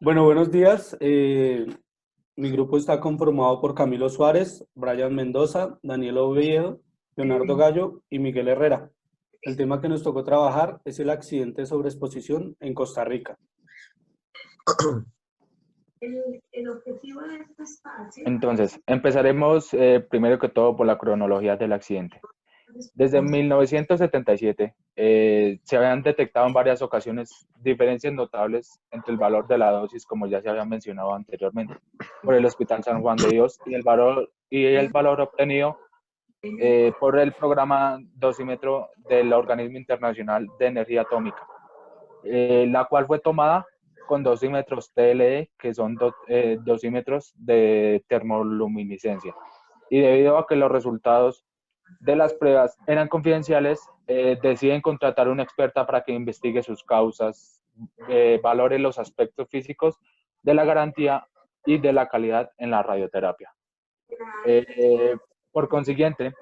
Bueno, buenos días. Mi grupo está conformado por Camilo Suárez, Brian Mendoza, Daniel Oviedo, Leonardo Gallo y Miguel Herrera. El tema que nos tocó trabajar es el accidente de sobreexposición en Costa Rica. El objetivo de este espacio. Entonces, empezaremos primero que todo por la cronología del accidente. Desde 1977 se habían detectado en varias ocasiones diferencias notables entre el valor de la dosis, como ya se había mencionado anteriormente, por el Hospital San Juan de Dios y el valor obtenido por el programa dosímetro del Organismo Internacional de Energía Atómica, la cual fue tomada con dosímetros TLE, que son dosímetros de termoluminiscencia. Y debido a que los resultados de las pruebas eran confidenciales, deciden contratar a una experta para que investigue sus causas, valore los aspectos físicos de la garantía y de la calidad en la radioterapia. Por consiguiente,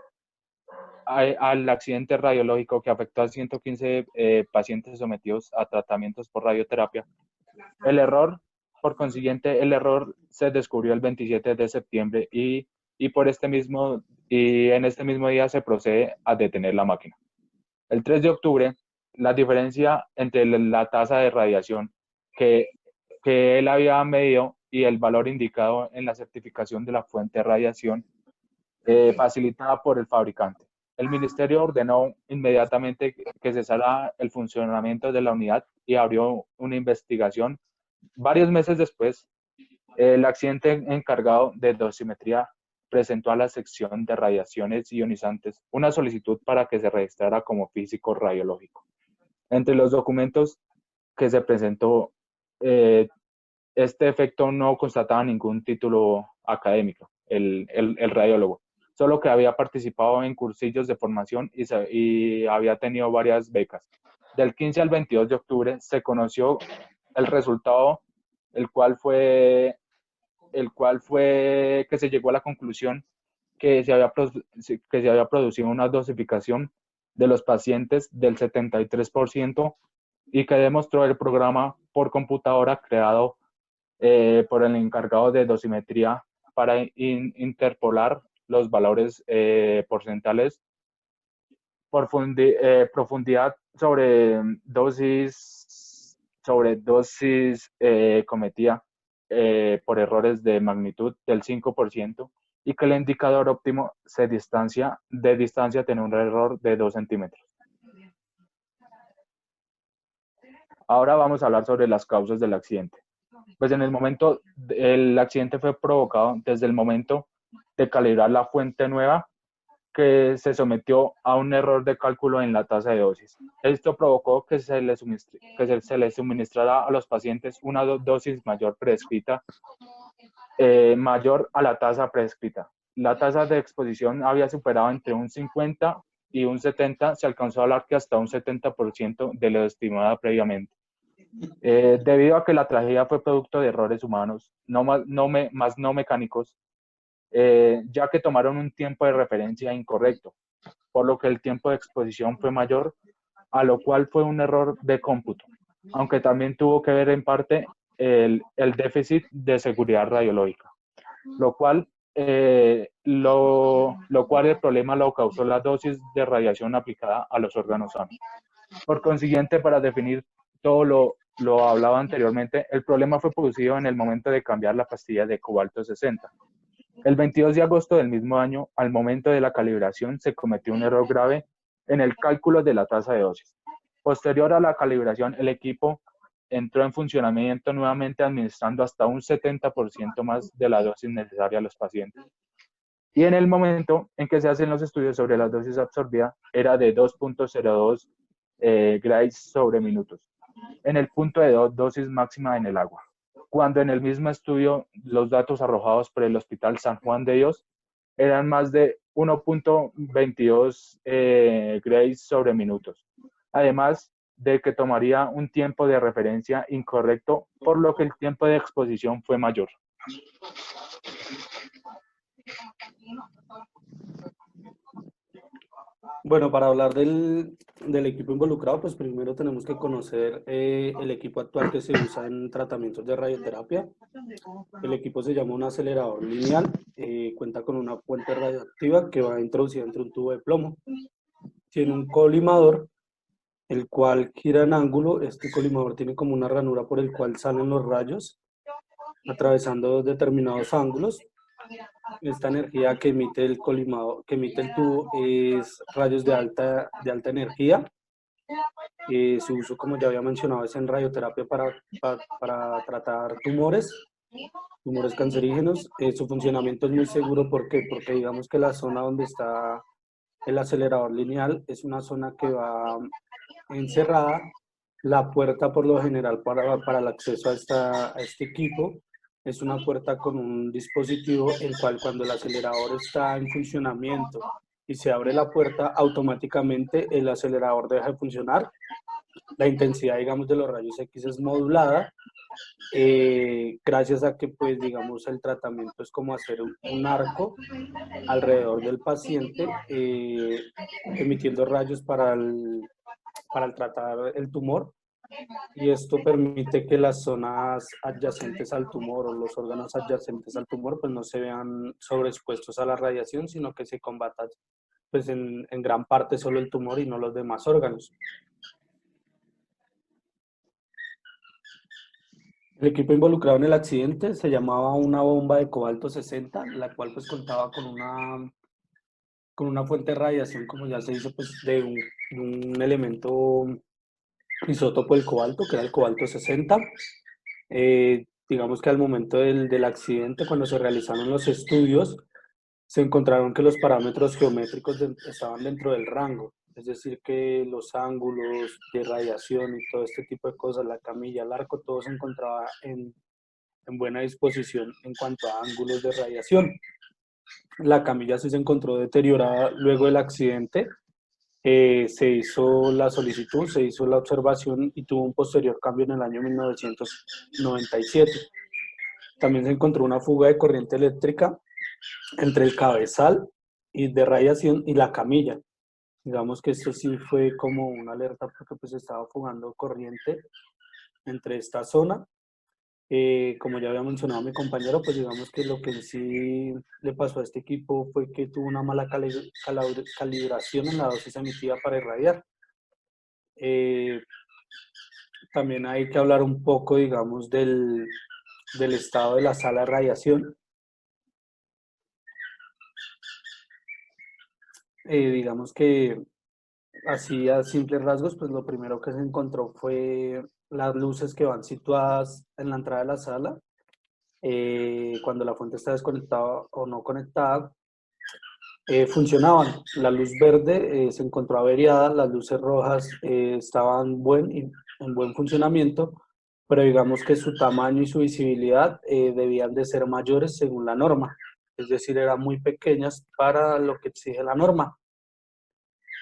al accidente radiológico que afectó a 115 pacientes sometidos a tratamientos por radioterapia, por consiguiente, el error se descubrió el 27 de septiembre y en este mismo día se procede a detener la máquina. El 3 de octubre, la diferencia entre la tasa de radiación que él había medido y el valor indicado en la certificación de la fuente de radiación facilitada por el fabricante. El ministerio ordenó inmediatamente que cesara el funcionamiento de la unidad y abrió una investigación. Varios meses después, el accidente encargado de dosimetría presentó a la sección de radiaciones ionizantes una solicitud para que se registrara como físico radiológico. Entre los documentos que se presentó, este efecto no constataba ningún título académico, el radiólogo, solo que había participado en cursillos de formación y había tenido varias becas. Del 15 al 22 de octubre se conoció el resultado, el cual fue que se llegó a la conclusión que se había producido una dosificación de los pacientes del 73% y que demostró el programa por computadora creado por el encargado de dosimetría para interpolar los valores porcentuales, profundidad sobre dosis cometida por errores de magnitud del 5% y que el indicador óptimo de distancia tiene un error de 2 centímetros. Ahora vamos a hablar sobre las causas del accidente. Pues en el momento, el accidente fue provocado desde el momento de calibrar la fuente nueva, que se sometió a un error de cálculo en la tasa de dosis. Esto provocó que se les suministrara a los pacientes una dosis mayor prescrita, mayor a la tasa prescrita. La tasa de exposición había superado entre un 50 y un 70, se alcanzó a hablar que hasta un 70% de lo estimado previamente. Debido a que la tragedia fue producto de errores humanos, más no mecánicos, ya que tomaron un tiempo de referencia incorrecto, por lo que el tiempo de exposición fue mayor, a lo cual fue un error de cómputo, aunque también tuvo que ver en parte el déficit de seguridad radiológica, lo cual el problema lo causó la dosis de radiación aplicada a los órganos sanos. Por consiguiente, para definir todo lo hablado anteriormente, el problema fue producido en el momento de cambiar la pastilla de cobalto 60. El 22 de agosto del mismo año, al momento de la calibración, se cometió un error grave en el cálculo de la tasa de dosis. Posterior a la calibración, el equipo entró en funcionamiento nuevamente administrando hasta un 70% más de la dosis necesaria a los pacientes. Y en el momento en que se hacen los estudios sobre la dosis absorbida, era de 2.02 grays sobre minutos, en el punto de dosis máxima en el agua, cuando en el mismo estudio los datos arrojados por el Hospital San Juan de Dios eran más de 1.22 grays sobre minutos, además de que tomaría un tiempo de referencia incorrecto, por lo que el tiempo de exposición fue mayor. Bueno, para hablar del del equipo involucrado, pues primero tenemos que conocer el equipo actual que se usa en tratamientos de radioterapia. El equipo se llama un acelerador lineal, cuenta con una fuente radioactiva que va introducida entre un tubo de plomo. Tiene un colimador, el cual gira en ángulo. Este colimador tiene como una ranura por el cual salen los rayos, atravesando determinados ángulos. Esta energía que emite el colimado, que emite el tubo, es rayos de alta energía. Su uso, como ya había mencionado, es en radioterapia para tratar tumores cancerígenos. Su funcionamiento es muy seguro. ¿Por qué? Porque digamos que la zona donde está el acelerador lineal es una zona que va encerrada. La puerta, por lo general, para el acceso a este equipo, es una puerta con un dispositivo, el cual, cuando el acelerador está en funcionamiento y se abre la puerta, automáticamente el acelerador deja de funcionar. La intensidad, digamos, de los rayos X es modulada, gracias a que, pues, digamos, el tratamiento es como hacer un arco alrededor del paciente, emitiendo rayos para tratar el tumor, y esto permite que las zonas adyacentes al tumor o los órganos adyacentes al tumor pues no se vean sobreexpuestos a la radiación, sino que se combata pues en gran parte solo el tumor y no los demás órganos. El equipo involucrado en el accidente se llamaba una bomba de cobalto 60, la cual pues contaba con una fuente de radiación, como ya se dice, pues de un elemento isótopo del cobalto, que era el cobalto 60. Digamos que al momento del accidente, cuando se realizaron los estudios, se encontraron que los parámetros geométricos estaban dentro del rango, es decir, que los ángulos de radiación y todo este tipo de cosas, la camilla, el arco, todo se encontraba en buena disposición en cuanto a ángulos de radiación. La camilla sí se encontró deteriorada luego del accidente. Se hizo la solicitud, se hizo la observación y tuvo un posterior cambio en el año 1997. También se encontró una fuga de corriente eléctrica entre el cabezal y de radiación y la camilla. Digamos que esto sí fue como una alerta, porque pues estaba fugando corriente entre esta zona. Como ya había mencionado mi compañero, pues digamos que lo que sí le pasó a este equipo fue que tuvo una mala calibración en la dosis emitida para irradiar. También hay que hablar un poco, digamos, del estado de la sala de radiación. Digamos que así a simples rasgos, pues lo primero que se encontró fue las luces que van situadas en la entrada de la sala. Cuando la fuente está desconectada o no conectada, funcionaban. La luz verde se encontró averiada, las luces rojas estaban en buen funcionamiento, pero digamos que su tamaño y su visibilidad debían de ser mayores según la norma, es decir, eran muy pequeñas para lo que exige la norma.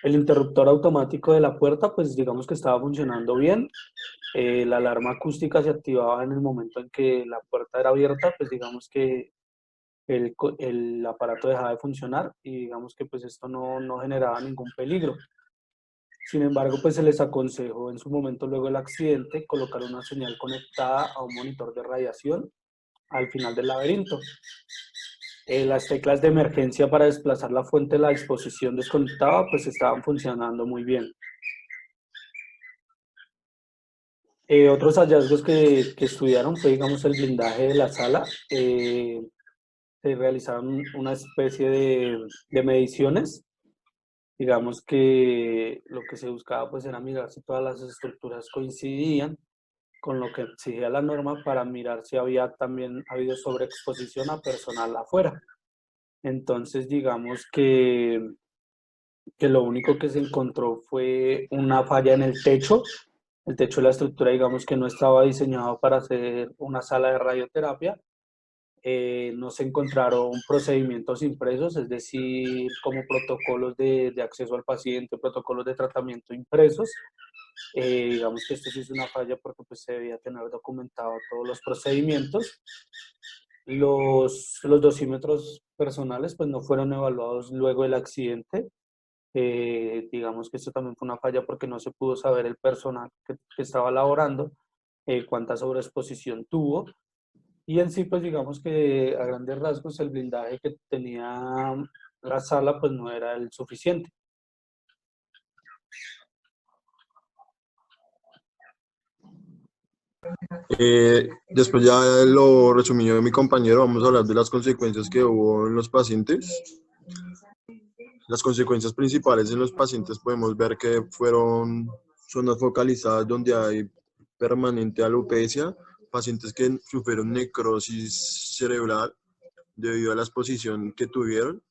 El interruptor automático de la puerta, pues digamos que estaba funcionando bien. La alarma acústica se activaba en el momento en que la puerta era abierta, pues digamos que el aparato dejaba de funcionar, y digamos que pues esto no generaba ningún peligro. Sin embargo, pues se les aconsejó en su momento, luego del accidente, colocar una señal conectada a un monitor de radiación al final del laberinto. Las teclas de emergencia para desplazar la fuente de la disposición desconectada pues estaban funcionando muy bien. Otros hallazgos que estudiaron fue, digamos, el blindaje de la sala. Se realizaron una especie de mediciones. Digamos que lo que se buscaba pues era mirar si todas las estructuras coincidían con lo que exigía la norma, para mirar si había también habido sobreexposición a personal afuera. Entonces, digamos que lo único que se encontró fue una falla en el techo. El techo de la estructura, digamos que no estaba diseñado para hacer una sala de radioterapia. No se encontraron procedimientos impresos, es decir, como protocolos de acceso al paciente, protocolos de tratamiento impresos. Digamos que esto sí es una falla, porque pues se debía tener documentado todos los procedimientos. Los dosímetros personales pues no fueron evaluados luego del accidente. Digamos que esto también fue una falla porque no se pudo saber el personal que estaba laborando, cuánta sobreexposición tuvo. Y en sí, pues digamos que a grandes rasgos el blindaje que tenía la sala pues no era el suficiente. Después ya lo resumió mi compañero, vamos a hablar de las consecuencias que hubo en los pacientes. Las consecuencias principales en los pacientes podemos ver que fueron zonas focalizadas donde hay permanente alopecia, pacientes que sufrieron necrosis cerebral debido a la exposición que tuvieron.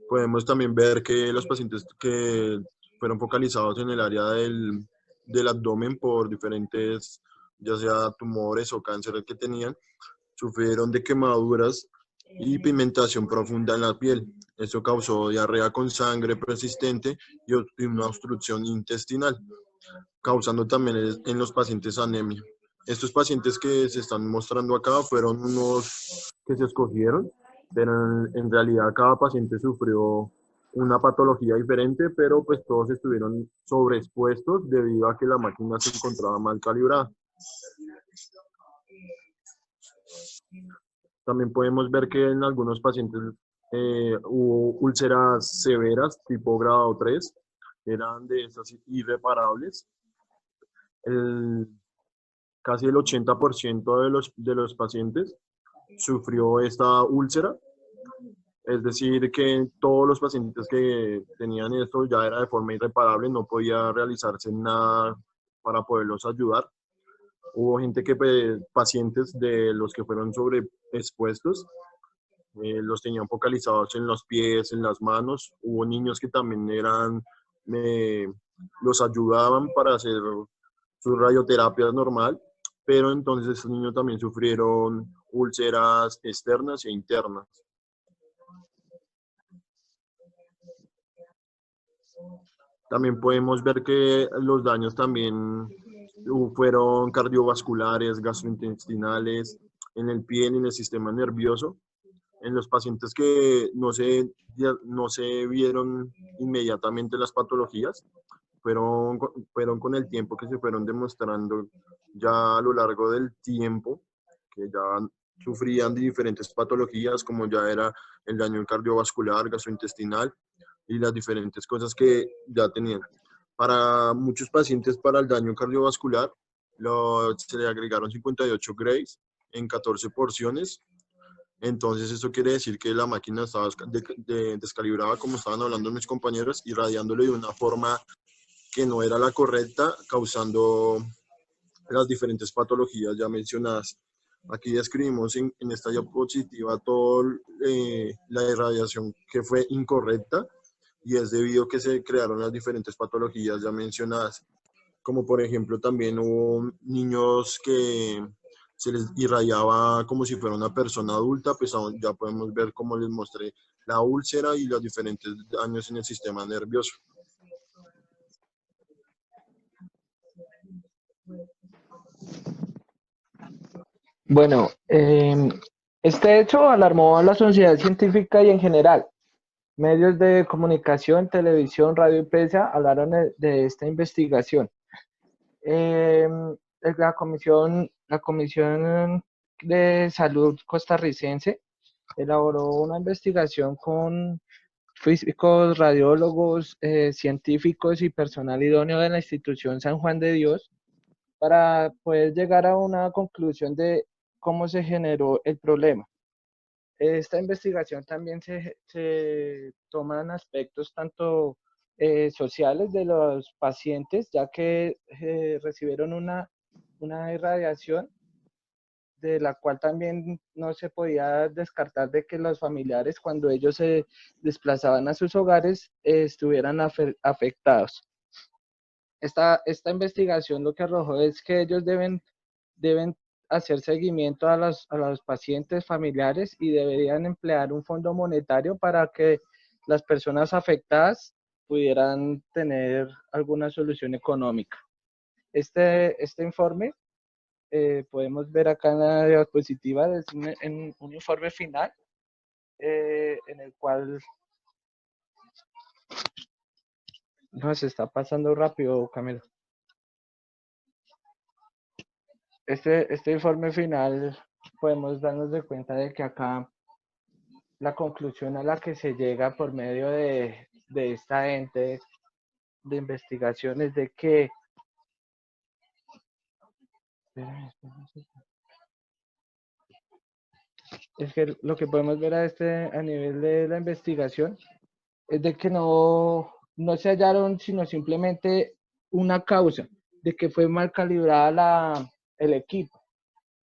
Podemos también ver que los pacientes que fueron focalizados en el área del abdomen por diferentes, ya sea tumores o cánceres que tenían, sufrieron de quemaduras y pigmentación profunda en la piel. Esto causó diarrea con sangre persistente y una obstrucción intestinal, causando también en los pacientes anemia. Estos pacientes que se están mostrando acá fueron unos que se escogieron, pero en realidad cada paciente sufrió una patología diferente, pero pues todos estuvieron sobreexpuestos debido a que la máquina se encontraba mal calibrada. También podemos ver que en algunos pacientes hubo úlceras severas tipo grado 3, eran de esas irreparables. Casi el 80% de los pacientes sufrió esta úlcera, es decir, que todos los pacientes que tenían esto ya era de forma irreparable, no podía realizarse nada para poderlos ayudar. Hubo gente que, pacientes de los que fueron sobreexpuestos, los tenían focalizados en los pies, en las manos. Hubo niños que también los ayudaban para hacer su radioterapia normal, pero entonces estos niños también sufrieron úlceras externas e internas. También podemos ver que los daños también fueron cardiovasculares, gastrointestinales, en el pie y en el sistema nervioso. En los pacientes que no se vieron inmediatamente las patologías, fueron con el tiempo que se fueron demostrando ya a lo largo del tiempo, que ya sufrían de diferentes patologías, como ya era el daño cardiovascular, gastrointestinal y las diferentes cosas que ya tenían. Para muchos pacientes, para el daño cardiovascular, se le agregaron 58 Grays en 14 porciones. Entonces, eso quiere decir que la máquina estaba descalibrada, como estaban hablando mis compañeros, irradiándole de una forma que no era la correcta, causando las diferentes patologías ya mencionadas. Aquí describimos en esta diapositiva toda la irradiación que fue incorrecta y es debido a que se crearon las diferentes patologías ya mencionadas. Como por ejemplo también hubo niños que se les irradiaba como si fuera una persona adulta, pues ya podemos ver como les mostré la úlcera y los diferentes daños en el sistema nervioso. Bueno, este hecho alarmó a la sociedad científica y en general. Medios de comunicación, televisión, radio y prensa hablaron de esta investigación. La Comisión de Salud costarricense elaboró una investigación con físicos, radiólogos, científicos y personal idóneo de la institución San Juan de Dios para poder llegar a una conclusión de cómo se generó el problema. Esta investigación también se toman aspectos tanto sociales de los pacientes, ya que recibieron una irradiación de la cual también no se podía descartar de que los familiares, cuando ellos se desplazaban a sus hogares, estuvieran afectados. Esta investigación lo que arrojó es que ellos deben hacer seguimiento a los pacientes familiares y deberían emplear un fondo monetario para que las personas afectadas pudieran tener alguna solución económica. Este informe podemos ver acá en la diapositiva, es un informe final en el cual nos está pasando rápido, Camilo. Este informe final podemos darnos de cuenta de que acá la conclusión a la que se llega por medio de esta ente de investigación es de que es que lo que podemos ver a nivel de la investigación es de que no se hallaron sino simplemente una causa de que fue mal calibrada el equipo,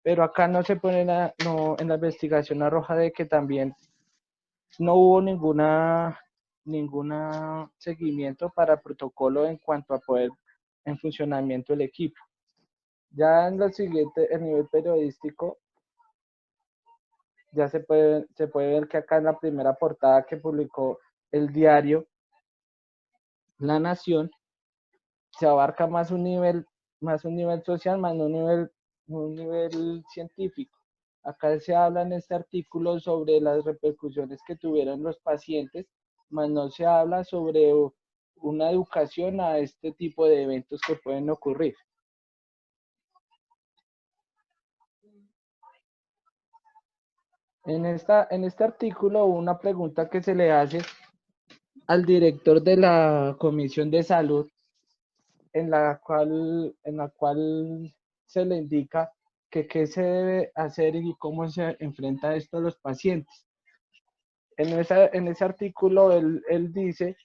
pero acá no se pone en la investigación arroja de que también no hubo ninguna seguimiento para protocolo en cuanto a poder en funcionamiento del equipo. Ya en lo siguiente, el nivel periodístico, ya se puede ver que acá en la primera portada que publicó el diario La Nación, se abarca más un nivel social, más un nivel científico. Acá se habla en este artículo sobre las repercusiones que tuvieron los pacientes, más no se habla sobre una educación a este tipo de eventos que pueden ocurrir. En este artículo, una pregunta que se le hace al director de la Comisión de Salud, en la cual se le indica que qué se debe hacer y cómo se enfrenta esto a los pacientes. En ese artículo, él dice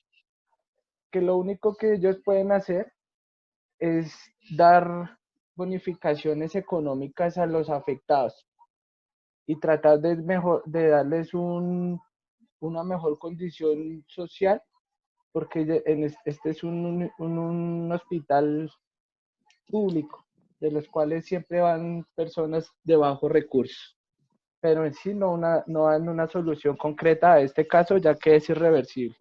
que lo único que ellos pueden hacer es dar bonificaciones económicas a los afectados y tratar de darles una mejor condición social, porque este es un hospital público, de los cuales siempre van personas de bajos recursos, pero en sí no dan una solución concreta a este caso, ya que es irreversible.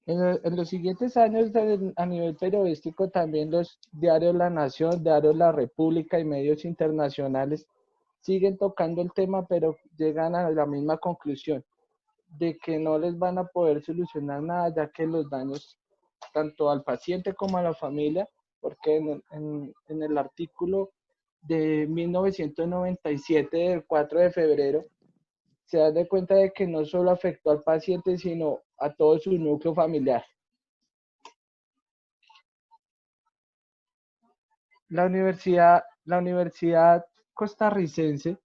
En los siguientes años, a nivel periodístico, también los diarios La Nación, diarios La República y medios internacionales siguen tocando el tema, pero llegan a la misma conclusión, de que no les van a poder solucionar nada, ya que los daños tanto al paciente como a la familia, porque en el artículo de 1997, del 4 de febrero, se da de cuenta de que no solo afectó al paciente, sino a todo su núcleo familiar. La Universidad Costarricense,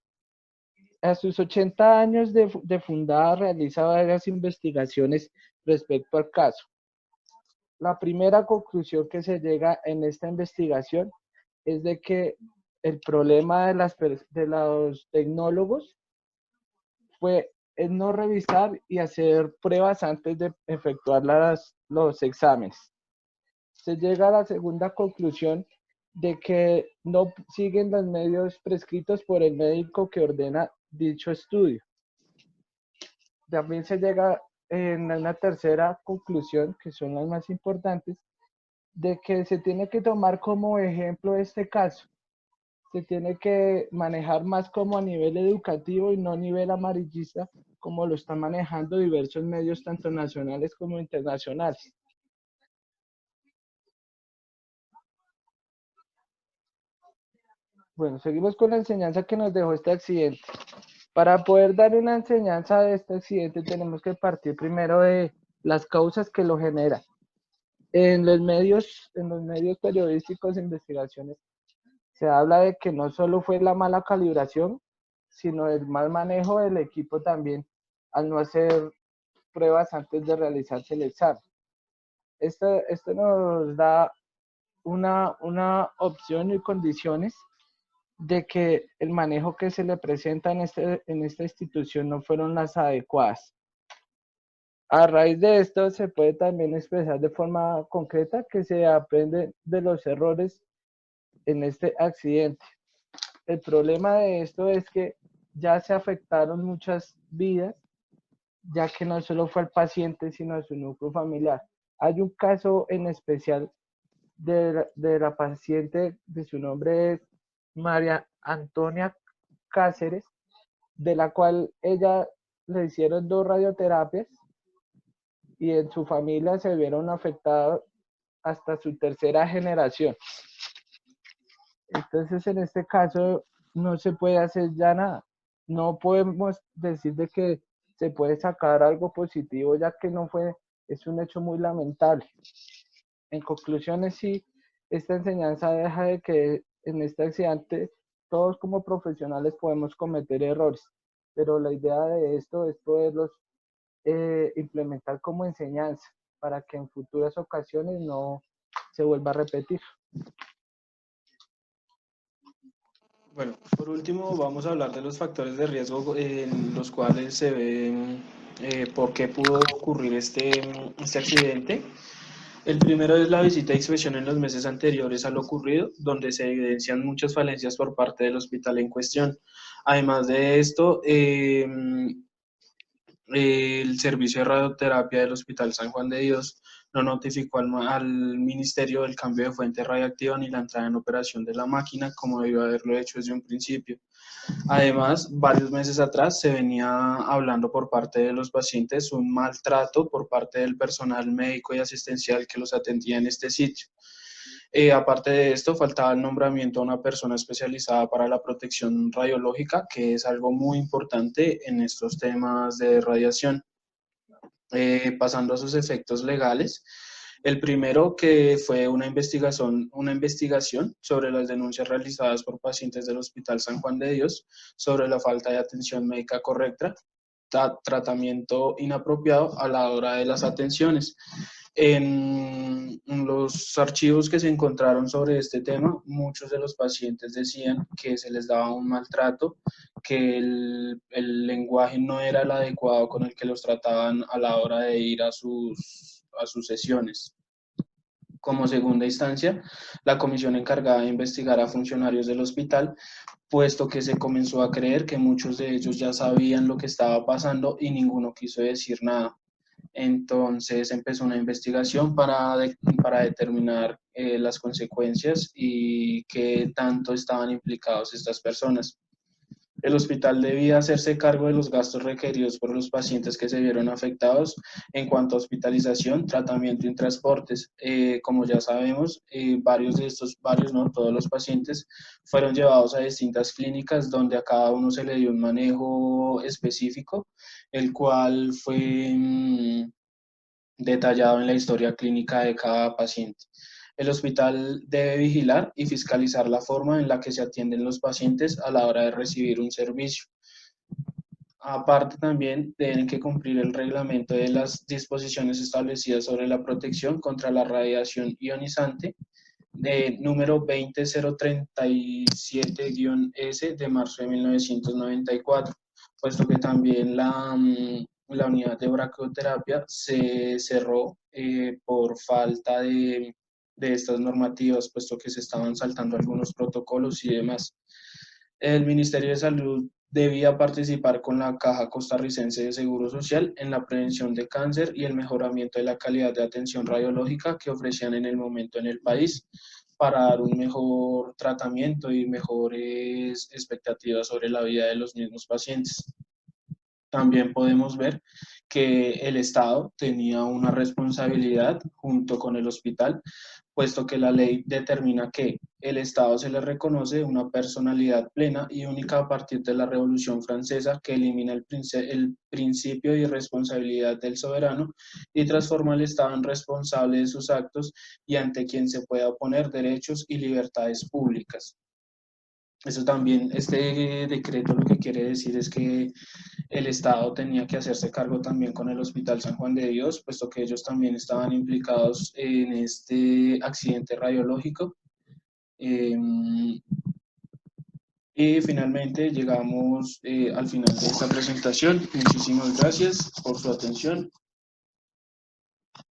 a sus 80 años de fundada, realiza varias investigaciones respecto al caso. La primera conclusión que se llega en esta investigación es de que el problema de los tecnólogos fue el no revisar y hacer pruebas antes de efectuar los exámenes. Se llega a la segunda conclusión de que no siguen los medios prescritos por el médico que ordena dicho estudio. También se llega en una tercera conclusión, que son las más importantes, de que se tiene que tomar como ejemplo este caso. Se tiene que manejar más como a nivel educativo y no a nivel amarillista, como lo están manejando diversos medios, tanto nacionales como internacionales. Bueno, seguimos con la enseñanza que nos dejó este accidente. Para poder dar una enseñanza de este accidente, tenemos que partir primero de las causas que lo generan. En los medios periodísticos de investigaciones, se habla de que no solo fue la mala calibración, sino el mal manejo del equipo también, al no hacer pruebas antes de realizarse el examen. Esto nos da una opción y condiciones de que el manejo que se le presenta en esta institución no fueron las adecuadas. A raíz de esto se puede también expresar de forma concreta que se aprende de los errores en este accidente. El problema de esto es que ya se afectaron muchas vidas, ya que no solo fue el paciente, sino su núcleo familiar. Hay un caso en especial de la paciente, de su nombre es María Antonia Cáceres, de la cual ella le hicieron 2 radioterapias y en su familia se vieron afectados hasta su tercera generación. Entonces, en este caso, no se puede hacer ya nada. No podemos decir de que se puede sacar algo positivo, ya que no fue, es un hecho muy lamentable. En conclusiones, sí, esta enseñanza deja de que en este accidente todos como profesionales podemos cometer errores, pero la idea de esto es poderlos implementar como enseñanza para que en futuras ocasiones no se vuelva a repetir. Bueno, por último vamos a hablar de los factores de riesgo en los cuales se ven por qué pudo ocurrir este accidente. El primero es la visita e inspección en los meses anteriores a lo ocurrido, donde se evidencian muchas falencias por parte del hospital en cuestión. Además de esto, el servicio de radioterapia del Hospital San Juan de Dios no notificó al ministerio del cambio de fuente radiactiva ni la entrada en operación de la máquina, como debió haberlo hecho desde un principio. Además, varios meses atrás se venía hablando por parte de los pacientes un maltrato por parte del personal médico y asistencial que los atendía en este sitio. Aparte de esto, faltaba el nombramiento a una persona especializada para la protección radiológica, que es algo muy importante en estos temas de radiación. Pasando a sus efectos legales, el primero que fue una investigación sobre las denuncias realizadas por pacientes del Hospital San Juan de Dios sobre la falta de atención médica correcta, tratamiento inapropiado a la hora de las atenciones. En los archivos que se encontraron sobre este tema, muchos de los pacientes decían que se les daba un maltrato, que el lenguaje no era el adecuado con el que los trataban a la hora de ir a sus sesiones. Como segunda instancia, la comisión encargada de investigar a funcionarios del hospital, puesto que se comenzó a creer que muchos de ellos ya sabían lo que estaba pasando y ninguno quiso decir nada. Entonces empezó una investigación para determinar las consecuencias y qué tanto estaban implicados estas personas. El hospital debía hacerse cargo de los gastos requeridos por los pacientes que se vieron afectados en cuanto a hospitalización, tratamiento y transportes. Como ya sabemos, no, todos los pacientes fueron llevados a distintas clínicas donde a cada uno se le dio un manejo específico, el cual fue detallado en la historia clínica de cada paciente. El hospital debe vigilar y fiscalizar la forma en la que se atienden los pacientes a la hora de recibir un servicio. Aparte, también deben que cumplir el reglamento de las disposiciones establecidas sobre la protección contra la radiación ionizante, número 20037-S de marzo de 1994, puesto que también la unidad de braquioterapia se cerró por falta de estas normativas, puesto que se estaban saltando algunos protocolos y demás. El Ministerio de Salud debía participar con la Caja Costarricense de Seguro Social en la prevención de cáncer y el mejoramiento de la calidad de atención radiológica que ofrecían en el momento en el país, para dar un mejor tratamiento y mejores expectativas sobre la vida de los mismos pacientes. También podemos ver que el Estado tenía una responsabilidad junto con el hospital, puesto que la ley determina que el Estado se le reconoce una personalidad plena y única a partir de la Revolución Francesa, que elimina el principio de irresponsabilidad del soberano y transforma al Estado en responsable de sus actos y ante quien se pueda oponer derechos y libertades públicas. Eso también, este decreto lo que quiere decir es que el Estado tenía que hacerse cargo también con el Hospital San Juan de Dios, puesto que ellos también estaban implicados en este accidente radiológico. Y finalmente llegamos al final de esta presentación. Muchísimas gracias por su atención